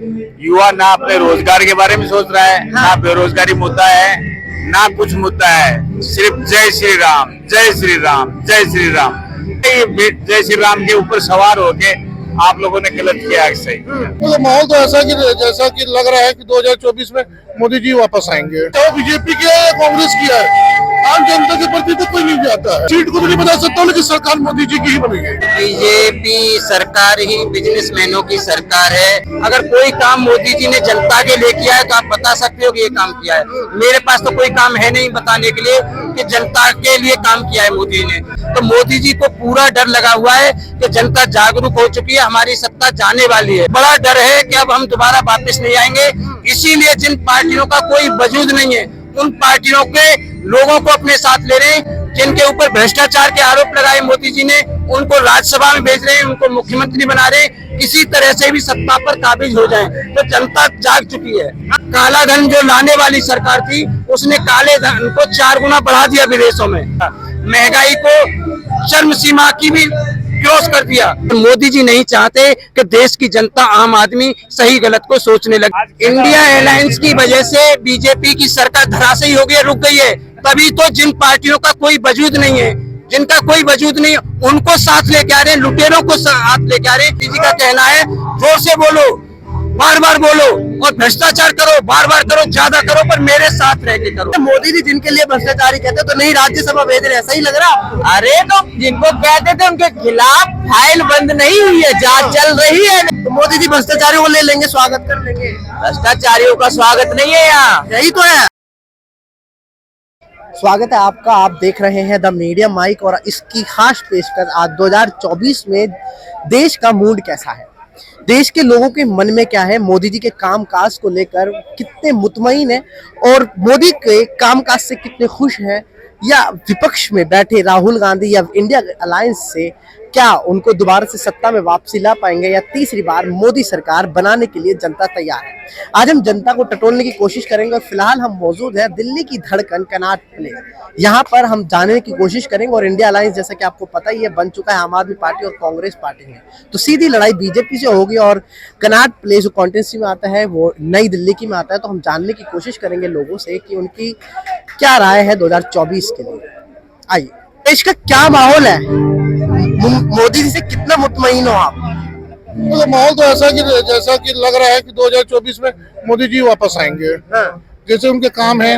युवा ना अपने रोजगार के बारे में सोच रहा है, ना बेरोजगारी मुद्दा है, ना कुछ मुद्दा है। सिर्फ जय श्री राम, जय श्री राम, जय श्री राम। जय श्री राम के ऊपर सवार होके आप लोगों ने गलत किया है। सही तो माहौल तो ऐसा कि जैसा कि लग रहा है कि 2024 में मोदी जी वापस आएंगे। चाहे बीजेपी की है या कांग्रेस की है, आम जनता के प्रति तो कोई नहीं जाता है। सीट को तो नहीं बता सकता, लेकिन सरकार मोदी जी की ही बनेगी। बीजेपी सरकार ही बिजनेसमैनों की सरकार है। अगर कोई काम मोदी जी ने जनता के लिए किया है तो आप बता सकते हो कि ये काम किया है। मेरे पास तो कोई काम है नहीं बताने के लिए कि जनता के लिए काम किया है मोदी ने। तो मोदी जी को पूरा डर लगा हुआ है कि जनता जागरूक हो चुकी है, हमारी सत्ता जाने वाली है। बड़ा डर है कि अब हम दोबारा वापस नहीं आएंगे। इसीलिए जिन पार्टियों का कोई वजूद नहीं है, उन पार्टियों के लोगों को अपने साथ ले रहे हैं। जिनके ऊपर भ्रष्टाचार के आरोप लगाए मोदी जी ने, उनको राज्यसभा में भेज रहे हैं, उनको मुख्यमंत्री बना रहे हैं। किसी तरह से भी सत्ता पर काबिज हो जाएं। तो जनता जाग चुकी है। काला धन जो लाने वाली सरकार थी, उसने काले धन को 4 गुना बढ़ा दिया विदेशों में। महंगाई को चरम सीमा की भी क्रॉस कर दिया। मोदी जी नहीं चाहते कि देश की जनता, आम आदमी सही गलत को सोचने लगे। इंडिया अलायंस की वजह से बीजेपी की सरकार धराशायी हो गई, रुक गई है। तभी तो जिन पार्टियों का कोई वजूद नहीं है, जिनका कोई वजूद नहीं, उनको साथ लेके आ रहे हैं, लुटेरों को साथ लेके आ रहे हैं। जी का कहना है जोर से बोलो, बार बार बोलो और भ्रष्टाचार करो, बार बार करो, ज्यादा करो, पर मेरे साथ रह के करो। मोदी जी जिनके लिए भ्रष्टाचारी कहते तो नहीं राज्यसभा भेज रहे, ऐसा ही लग रहा। अरे तो जिनको कहते थे उनके खिलाफ फाइल बंद नहीं हुई है, जांच चल रही है। तो मोदी जी भ्रष्टाचारियों को ले लेंगे, स्वागत कर लेंगे। भ्रष्टाचारियों का स्वागत नहीं है यहाँ, यही तो है। स्वागत है आपका, आप देख रहे हैं द मीडिया माइक और इसकी खास पेशकश आज 2024 में देश का मूड कैसा है, देश के लोगों के मन में क्या है, मोदी जी के कामकाज को लेकर कितने मुतमईन है और मोदी के कामकाज से कितने खुश हैं, या विपक्ष में बैठे राहुल गांधी या इंडिया अलायंस से क्या उनको दोबारा से सत्ता में वापसी ला पाएंगे, या तीसरी बार मोदी सरकार बनाने के लिए जनता तैयार है। आज हम जनता को टटोलने की कोशिश करेंगे और फिलहाल हम मौजूद हैं दिल्ली की धड़कन कनॉट प्लेस। यहाँ पर हम जानने की कोशिश करेंगे और इंडिया अलायंस जैसा कि आपको पता ही है बन चुका है आम आदमी पार्टी और कांग्रेस पार्टी है, तो सीधी लड़ाई बीजेपी से होगी। और कनॉट प्लेस जो कॉन्स्टिट्यूंसी में आता है वो नई दिल्ली की में आता है, तो हम जानने की कोशिश करेंगे लोगों से कि उनकी क्या राय है 2024 के लिए। आइए, देश का क्या माहौल है, मोदी जी से कितना मुतमईन हो आप? तो माहौल तो ऐसा कि जैसा कि लग रहा है कि 2024 में मोदी जी वापस आएंगे। जैसे उनके काम है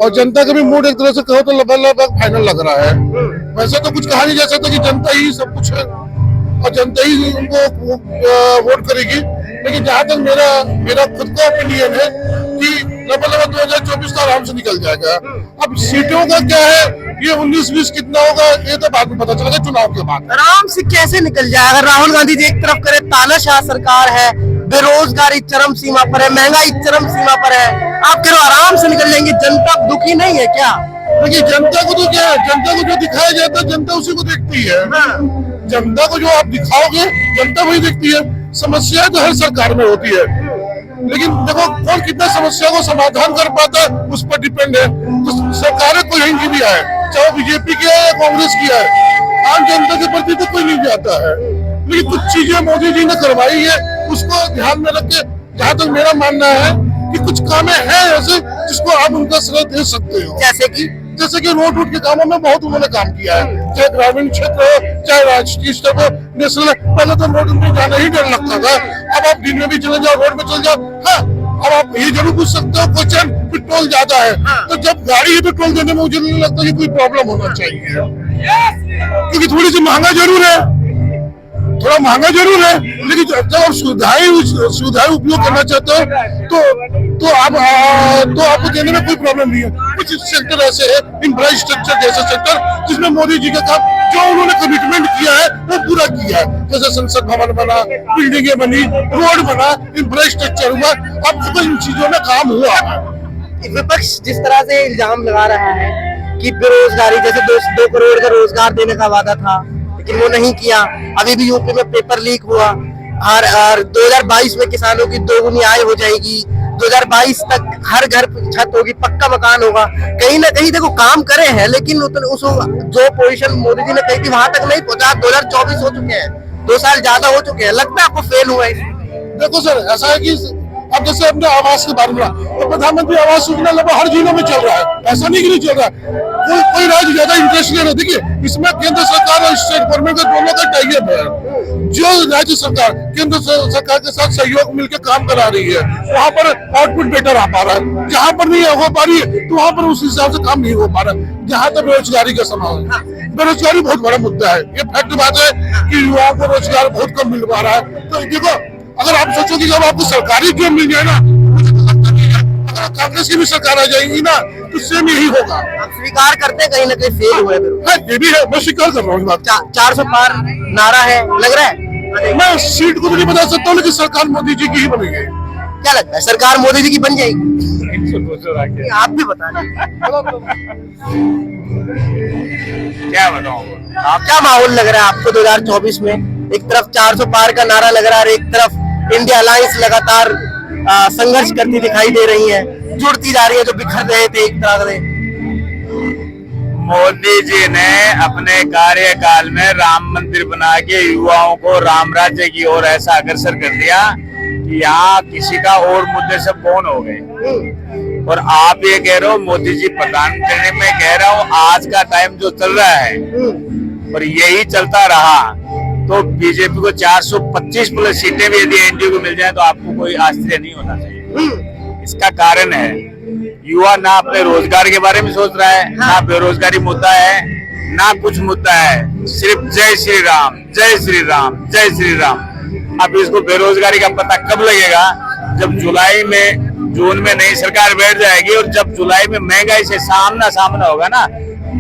और जनता का भी मूड एक तरह से कहो तो लगभग फाइनल लग रहा है। वैसे तो कुछ कहा नहीं जा सकता कि जनता ही सब कुछ है और जनता ही उनको वोट करेगी, लेकिन जहां तक मेरा खुद का ओपिनियन है कि लगभग 2024 तो आराम से निकल जाएगा। अब सीटों का क्या है, ये 19-20 कितना होगा ये तो बाद में पता चलेगा चुनाव के बाद। आराम से कैसे निकल जाएगा? राहुल गांधी जी एक तरफ करे तानाशाह सरकार है, बेरोजगारी चरम सीमा पर है, महंगाई चरम सीमा पर है, आप कह रहे हो आराम से निकल जाएंगे। जनता दुखी नहीं है क्या? देखिए जनता को तो क्या है, जनता को जो दिखाया जाता है जनता उसी को देखती है। जनता को जो आप दिखाओगे जनता वही देखती है। समस्या तो हर सरकार में होती है, लेकिन देखो कौन कितना समस्या को समाधान कर पाता है उस पर डिपेंड है। तो सरकारें कोई कहीं की भी आए, चाहे बीजेपी की है या कांग्रेस की है, आम जनता के प्रति तो कोई नहीं जाता है। लेकिन कुछ चीजें मोदी जी ने करवाई है, उसको ध्यान में रख के जहाँ तक मेरा मानना है कि कुछ कामें हैं ऐसे जिसको आप उनका श्रेय दे सकते हो। जैसे कि रोड के कामों में बहुत उन्होंने काम किया है, चाहे ग्रामीण क्षेत्र हो चाहे राष्ट्रीय स्तर हो, नेशनल। पहले तो रोड में जाना ही डर लगता था, अब आप दिन में भी चले जाओ, रोड में चले जाओ। हाँ, अब आप ये जरूर पूछ सकते हो क्वेश्चन, पेट्रोल ज्यादा है, तो जब गाड़ी ही पेट्रोल देने में मुझे नहीं लगता कि कोई प्रॉब्लम होना चाहिए, क्योंकि थोड़ी सी महंगा जरूर है, थोड़ा महंगा जरूर है, लेकिन जब आप सुविधाएं उपयोग करना चाहते हो तो आपको देने में कोई प्रॉब्लम नहीं है। कुछ सेक्टर ऐसे है, इंफ्रास्ट्रक्चर जैसे सेक्टर, जिसमें मोदी जी का काम जो उन्होंने कमिटमेंट किया है वो पूरा किया है। जैसे संसद भवन बना, बिल्डिंगें बनी, रोड बना, इंफ्रास्ट्रक्चर हुआ, अब तो इन चीजों में काम हुआ। विपक्ष जिस तरह से इल्जाम लगा रहा है कि बेरोजगारी, जैसे 2 करोड़ का रोजगार देने का वादा था लेकिन वो नहीं किया, अभी भी यूपी में पेपर लीक हुआ, और 2022 में किसानों की 2 गुनी आय हो जाएगी, 2022 तक हर घर छत होगी, पक्का मकान होगा। कहीं ना कहीं देखो काम करे हैं, लेकिन उस जो पोजीशन मोदी जी ने कही थी वहां तक नहीं पहुंचा। 2024 हो चुके हैं, 2 साल ज्यादा हो चुके हैं, लगता है आपको फेल हुआ है? देखो सर, ऐसा है कि अब जैसे अपने आवास के बारे में, तो प्रधानमंत्री आवास योजना लगभग हर जिलों में चल रहा है, ऐसा नहीं कि नहीं चल रहा है। कोई राज्य ज्यादा इंटरेस्ट ले रहा है। देखिए, इसमें केंद्र सरकार और स्टेट गवर्नमेंट का दोनों का टाइअप है। जो राज्य सरकार केंद्र सरकार के साथ सहयोग मिलकर काम करा रही है, वहाँ पर आउटपुट बेटर आ पा रहा है। जहाँ पर नहीं हो पा रही है, तो वहाँ पर उस हिसाब से काम नहीं हो पा रहा है। जहाँ तक बेरोजगारी का सवाल है, बेरोजगारी बहुत बड़ा मुद्दा है। ये फैक्ट बात है कि युवाओं को रोजगार बहुत कम मिल पा रहा है। तो देखो, अगर आप सोचो कि जब आपको सरकारी जॉब मिल जाए ना, मुझे तो लगता नहीं है अगर कांग्रेस की भी सरकार आ जाएगी ना, तो सेम यही होगा। आप स्वीकार करते हैं कहीं ना कहीं फेल हुए फिर? हाँ, ये भी है, मैं स्वीकार कर रहा हूँ इस बात को। 400 पार नारा है, लग रहा है? मैं सीट को तो नहीं बता सकता हूँ, लेकिन सरकार मोदी जी की ही बनेगी। क्या लगता है, सरकार मोदी जी की बन जाएगी? आप भी बता क्या बताऊं? आप, क्या माहौल लग रहा है आपको 2024 में? एक तरफ 400 पार का नारा लग रहा है और एक तरफ इंडिया अलायंस लगातार संघर्ष करती दिखाई दे रही है, जुड़ती जा रही है, जो बिखर रहे थे एक तरह से। मोदी जी ने अपने कार्यकाल में राम मंदिर बना के युवाओं को राम राज्य की ओर ऐसा अग्रसर कर दिया कि यहाँ किसी का और मुद्दे से कौन हो गए। और आप ये कह रहे हो मोदी जी प्रधानमंत्री, मैं कह रहा हूँ आज का टाइम जो चल रहा है और यही चलता रहा तो बीजेपी को 425 प्लस सीटें भी यदि एनडीए को मिल जाए तो आपको कोई आश्चर्य नहीं होना चाहिए। इसका कारण है युवा ना अपने रोजगार के बारे में सोच रहा है, ना बेरोजगारी मुद्दा है, ना कुछ मुद्दा है, सिर्फ जय श्री राम, जय श्री राम, जय श्री राम। अब इसको बेरोजगारी का पता कब लगेगा? जब जुलाई में, जून में नई सरकार बैठ जाएगी और जब जुलाई में महंगाई से सामना होगा ना,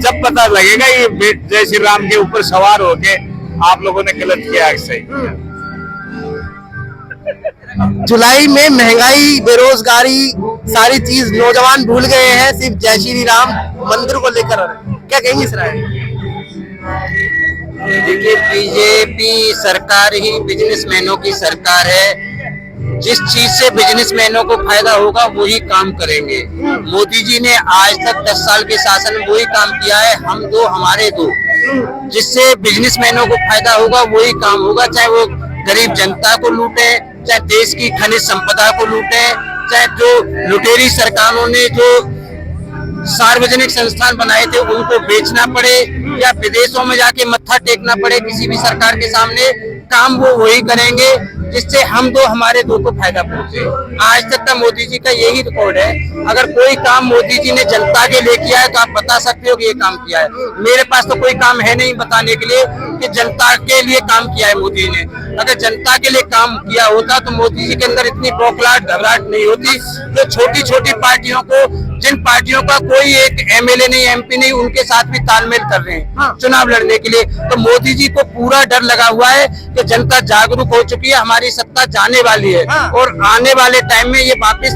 जब पता लगेगा ये जय श्री राम के ऊपर सवार होके आप लोगों ने गलत किया। सही जुलाई में महंगाई, बेरोजगारी, सारी चीज नौजवान भूल गए हैं, सिर्फ जय श्री राम मंदिर को लेकर। क्या कहेंगे इस राय? देखिए, बीजेपी सरकार ही बिजनेसमैनों की सरकार है। जिस चीज से बिजनेसमैनों को फायदा होगा वही काम करेंगे। मोदी जी ने आज तक 10 साल के शासन में वही काम किया है, हम दो हमारे दो। जिससे बिजनेसमैनों को फायदा होगा वही काम होगा, चाहे वो गरीब जनता को लूटे, चाहे देश की खनिज संपदा को लूटे, चाहे जो लुटेरी सरकारों ने जो सार्वजनिक संस्थान बनाए थे उनको बेचना पड़े या विदेशों में जाके मत्था टेकना पड़े किसी भी सरकार के सामने, काम वो वही करेंगे जिससे हम दो हमारे दो को फायदा पहुंचे। आज तक का मोदी जी का यही रिकॉर्ड है। अगर कोई काम मोदी जी ने जनता के लिए किया है तो आप बता सकते हो कि ये काम किया है। मेरे पास तो कोई काम है नहीं बताने के लिए कि जनता के लिए काम किया है मोदी ने। अगर जनता के लिए काम किया होता तो मोदी जी के अंदर इतनी बौखलाहट, घबराहट नहीं होती। जो छोटी छोटी पार्टियों को, जिन पार्टियों का कोई एक एमएलए नहीं, एमपी नहीं, उनके साथ भी तालमेल कर रहे हैं चुनाव लड़ने के लिए, तो मोदी जी को पूरा डर लगा हुआ है कि जनता जागरूक हो चुकी है, हमारी सत्ता जाने वाली है और आने वाले टाइम में ये वापस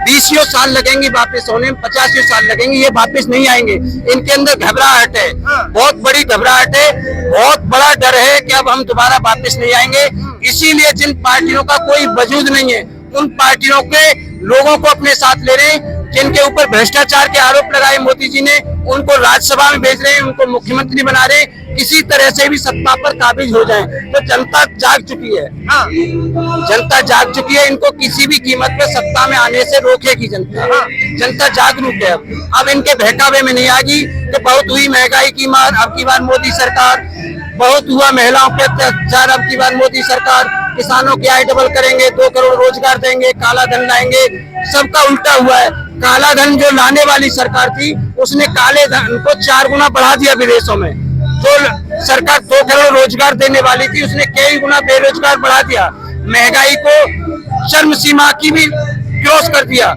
20 साल लगेंगे वापस होने में, 50 साल लगेंगे, ये वापस नहीं आएंगे। इनके अंदर घबराहट है, बहुत बड़ी घबराहट है, बहुत बड़ा डर है कि अब हम दोबारा वापस नहीं आएंगे। इसीलिए जिन पार्टियों का कोई वजूद नहीं है उन पार्टियों के लोगों को अपने साथ ले रहे हैं। जिनके ऊपर भ्रष्टाचार के आरोप लगाए मोदी जी ने उनको राज्यसभा में भेज रहे हैं, उनको मुख्यमंत्री बना रहे हैं, किसी तरह से भी सत्ता पर काबिज हो जाएं। तो जनता जाग चुकी है, जनता जाग चुकी है। इनको किसी भी कीमत पे सत्ता में आने से रोकेगी जनता। जनता जागरूक है। अब इनके बहकावे में नहीं आएगी कि बहुत हुई महंगाई की मार, अब की बार मोदी सरकार, बहुत हुआ महिलाओं पे अत्याचार, अब की बार मोदी सरकार, किसानों की आय डबल करेंगे, 2 करोड़ रोजगार देंगे, काला धन लाएंगे। सबका उल्टा हुआ है। काला धन जो लाने वाली सरकार थी उसने काले धन को 4 गुना बढ़ा दिया विदेशों में। जो सरकार 2 करोड़ रोजगार देने वाली थी उसने कई गुना बेरोजगार बढ़ा दिया। महंगाई को चरम सीमा की भी क्रॉस कर दिया।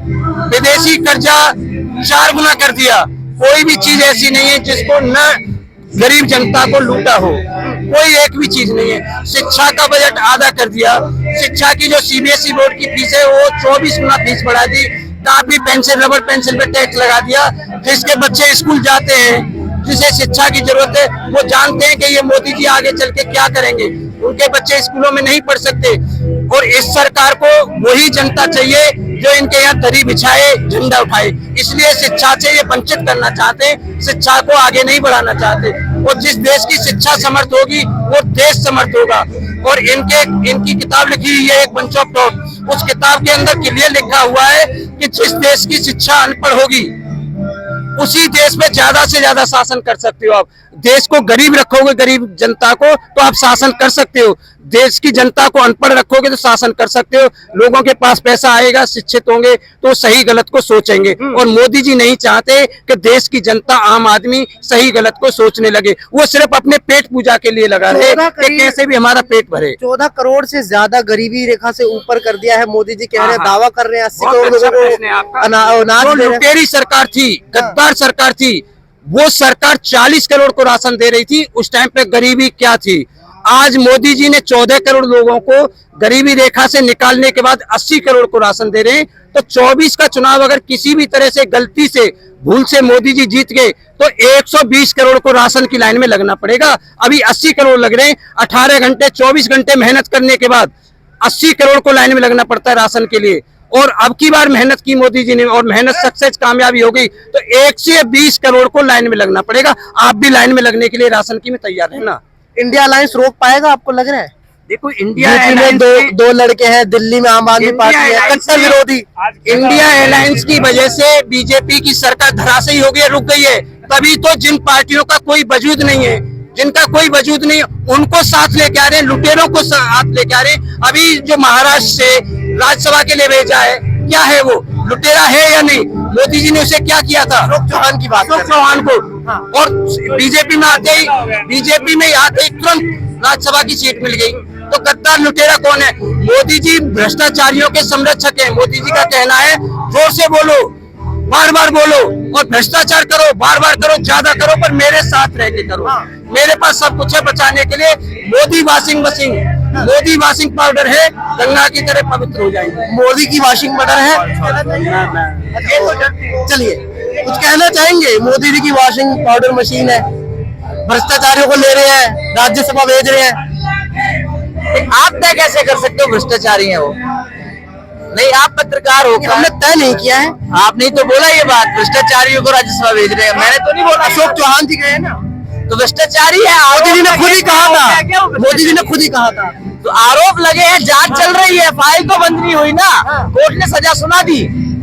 विदेशी कर्जा 4 गुना कर दिया। कोई भी चीज ऐसी नहीं है जिसको न गरीब जनता को लूटा हो, कोई एक भी चीज नहीं है। शिक्षा का बजट आधा कर दिया। शिक्षा की जो सीबीएसई बोर्ड की फीस है वो 24 गुना फीस बढ़ा दी। कापी पेंसिल, रबर पेंसिल पे टैक्स लगा दिया। जिसके बच्चे स्कूल जाते हैं, जिसे शिक्षा की जरूरत है, वो जानते हैं कि ये मोदी जी आगे चल के क्या करेंगे। उनके बच्चे स्कूलों में नहीं पढ़ सकते। और इस सरकार को वही जनता चाहिए जो इनके यहाँ दरी बिछाए, झंडा उठाए। इसलिए शिक्षा से ये वंचित करना चाहते हैं, शिक्षा को आगे नहीं बढ़ाना चाहते। और जिस देश की शिक्षा समर्थ होगी वो देश समर्थ होगा। और इनकी किताब लिखी हुई है एक बंच ऑफ थॉट। उस किताब के अंदर क्लियर लिखा हुआ है कि जिस देश की शिक्षा अनपढ़ होगी उसी देश में ज्यादा से ज्यादा शासन कर सकते हो आप। देश को गरीब रखोगे, गरीब जनता को, तो आप शासन कर सकते हो। देश की जनता को अनपढ़ रखोगे तो शासन कर सकते हो। लोगों के पास पैसा आएगा, शिक्षित होंगे तो सही गलत को सोचेंगे। और मोदी जी नहीं चाहते कि देश की जनता, आम आदमी सही गलत को सोचने लगे। वो सिर्फ अपने पेट पूजा के लिए लगा रहे कि कैसे भी हमारा पेट भरे। 14 करोड़ से ज्यादा गरीबी रेखा से ऊपर कर दिया है मोदी जी, कह रहे हैं, हाँ। दावा कर रहे हैं 80 बहुत करोड़ अच्छा लोगों प्रश्न है को आपका। अनाज जो दे रहे हैं। लुटेरी सरकार थी, गद्दार सरकार थी, वो सरकार 40 करोड़ को राशन दे रही थी। उस टाइम पे गरीबी क्या थी? आज मोदी जी ने 14 करोड़ लोगों को गरीबी रेखा से निकालने के बाद 80 करोड़ को राशन दे रहे हैं। तो 24 का चुनाव अगर किसी भी तरह से गलती से, भूल से मोदी जी जीत गए तो 120 करोड़ को राशन की लाइन में लगना पड़ेगा। अभी 80 करोड़ लग रहे हैं। 18 घंटे 24 घंटे मेहनत करने के बाद 80 करोड़ को लाइन में लगना पड़ता है राशन के लिए। और अब की बार मेहनत की मोदी जी ने और मेहनत सक्सेस कामयाबी हो गई तो 120 करोड़ को लाइन में लगना पड़ेगा। आप भी लाइन में लगने के लिए राशन की में तैयार रहना। इंडिया अलायंस रोक पाएगा, आपको लग रहा है? देखो, इंडिया यूपी में दो लड़के हैं, दिल्ली में आम आदमी पार्टी है, कट्टर विरोधी। इंडिया अलायंस की वजह से बीजेपी की सरकार धराशायी हो गई, रुक गई है। तभी तो जिन पार्टियों का कोई वजूद नहीं है, जिनका कोई वजूद नहीं, उनको साथ लेके आ रहे हैं, लुटेरों को साथ लेके आ रहे हैं। अभी जो महाराष्ट्र से राज्यसभा के लिए भेजा है, क्या है वो? लुटेरा है या नहीं? मोदी जी ने उसे क्या किया था? अशोक चौहान की बात अशोक चौहान को। और बीजेपी में आते ही तुरंत राज्यसभा की सीट मिल गई। तो गद्दार लुटेरा कौन है? मोदी जी भ्रष्टाचारियों के संरक्षक हैं। मोदी जी का कहना है जोर से बोलो, बार बार बोलो और भ्रष्टाचार करो, बार बार करो, ज्यादा करो, पर मेरे साथ रह के करो। मेरे पास सब कुछ है बचाने के लिए। Modi washing machine, Modi washing powder है, गंगा की तरह पवित्र हो जाएंगे। मोदी की वॉशिंग पाउडर है। चलिए, कुछ कहना चाहेंगे? मोदी जी की वॉशिंग पाउडर मशीन है, भ्रष्टाचारियों को ले रहे हैं, राज्यसभा भेज रहे हैं। आप तय कैसे कर सकते हो भ्रष्टाचारी है वो? नहीं, आप पत्रकार हो क्या? हमने तय नहीं किया है। आपने तो बोला ये बात, भ्रष्टाचारियों को राज्यसभा भेज रहे हैं। मैंने तो नहीं बोला। अशोक चौहान जी गए ना, तो भ्रष्टाचारी है। मोदी जी ने खुद ही कहा था, मोदी जी ने खुद ही कहा था। तो आरोप लगे हैं, जांच चल रही है, फाइल तो बंद नहीं हुई ना। कोर्ट ने सजा सुना दी,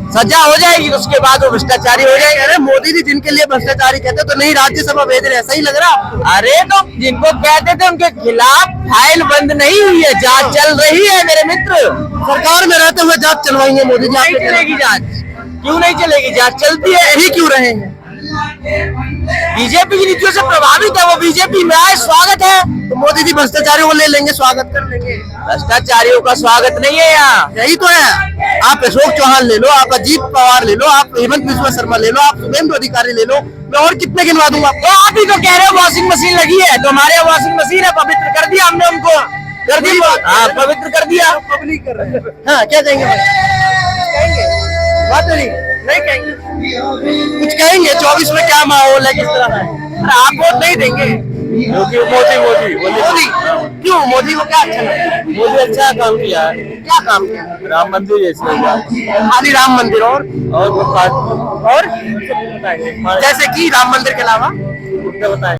सजा हो जाएगी, उसके बाद वो भ्रष्टाचारी हो जाएंगे। अरे मोदी जी जिनके लिए भ्रष्टाचारी कहते तो नहीं राज्यसभा भेज रहे हैं, सही लग रहा आपको? अरे तो जिनको कहते थे उनके खिलाफ फाइल बंद नहीं हुई है, जांच चल रही है मेरे मित्र। सरकार में रहते हुए जांच चलवाएंगे मोदी जी? नहीं चलेगी जांच, क्यों नहीं चलेगी? जांच चलती है। यही क्यों रहे हैं? बीजेपी की नीतियों से प्रभावित है वो, बीजेपी में आए, स्वागत है। तो मोदी जी भ्रष्टाचारियों को ले लेंगे, स्वागत कर लेंगे। भ्रष्टाचारियों का स्वागत नहीं है यहाँ। यही तो है। आप अशोक चौहान ले लो, आप अजीत पवार ले लो, आप हेमंत बिस्वा शर्मा ले लो, आप शुभेंदु अधिकारी ले लो, मैं और कितने गिनवा दूंगा आपको? तो आप ही तो कह रहे हो वॉशिंग मशीन लगी है, तो हमारे यहाँ वॉशिंग मशीन है, पवित्र कर दिया हमने उनको, कर दी, हाँ पवित्र कर दिया। पब्लिक कर रहे हैं। हाँ, क्या कहेंगे भाई? बात नहीं कहेंगे, कुछ कहेंगे? 24 में क्या माहौल है, किस तरह है? आप वोट नहीं देंगे? मोदी क्यों? मोदी को क्या अच्छा लगता है? मोदी अच्छा काम किया है, क्या काम किया? राम मंदिर जैसे, खाली राम मंदिर और और जैसे कि राम मंदिर के अलावा बताए